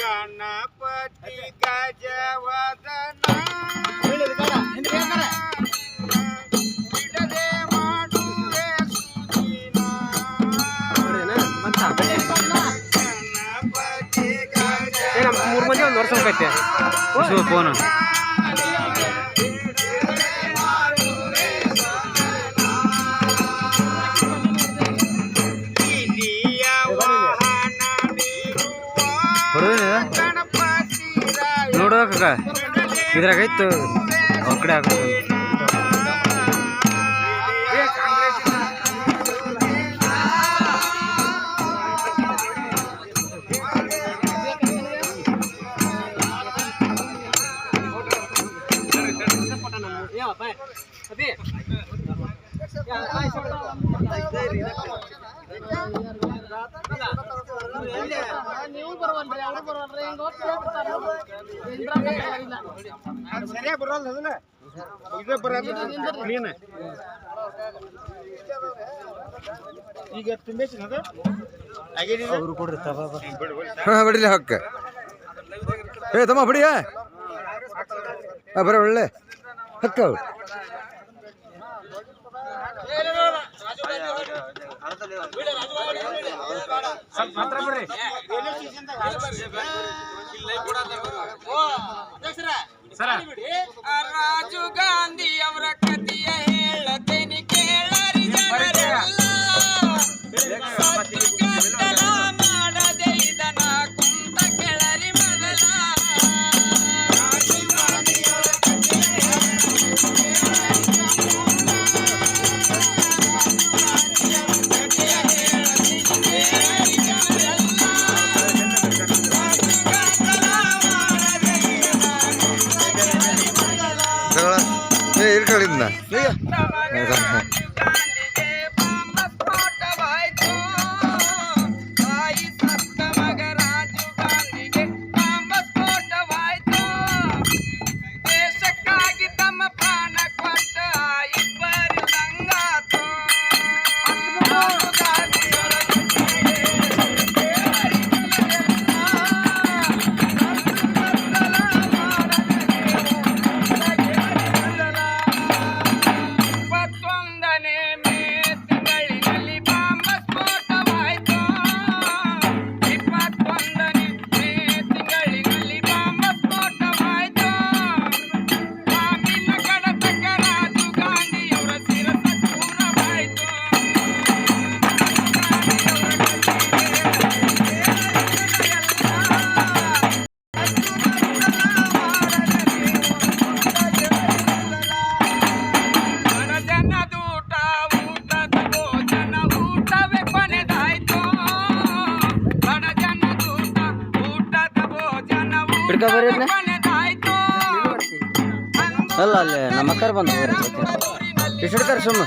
ಗಣಪತಿ ಗಜವದನ ಬಿಡದೆ ಮಾಡುವೆ ಸುದಿನ ಗಣಪತಿ ಗಜ 3 ಮಂದಿ ಒಂದು ವರ್ಷ ಹೋಗೈತೆ ಫೋನ್ ನೋಡೋಕ ಇದ್ರಾಗೈತು ಅವ್ರ ಕಡೆ ಆಗ ನೀವು ಬರುವಲ್ರಿ ಅವರು ಬರುವಲ್ರಿ ಸರಿಯಾಗಿ ಬರೋಲ್ಲ ಅದನ್ನ ಇದೇ ಬರೋದು ಕ್ಲೀನ್ ಈಗ ತುಂಬೇಸಿ ಅದು ಅವರು ಕೊಡ್ರಿ ಬಡಿಲಿ ಹಕ್ಕ ಏ ತಮ್ಮ ಬಡಿಯ ಬರ ಒಳ್ಳೆ ಹಕ್ಕ ಅವ್ರು ರಾಜು ಗಾಂಧಿ ಅವರ ಕಥೆಯ ಹೇಳತೇನೆ ಕೇಳರಿ ಜನರೆಲ್ಲ ಮಾಡದೆ ಇದನ್ನ ಕುಂತ ಕೆಳರಿ ಮೊದಲ ಇರ್ಕಳಿಂದ ಅಲ್ಲ ಅಲ್ಲೇ ನಮ್ಮ ಅಕ್ಕರ್ ಬಂದು ಇಷ್ಟಡ್ತಾರೆ ಸುಮ್ಮ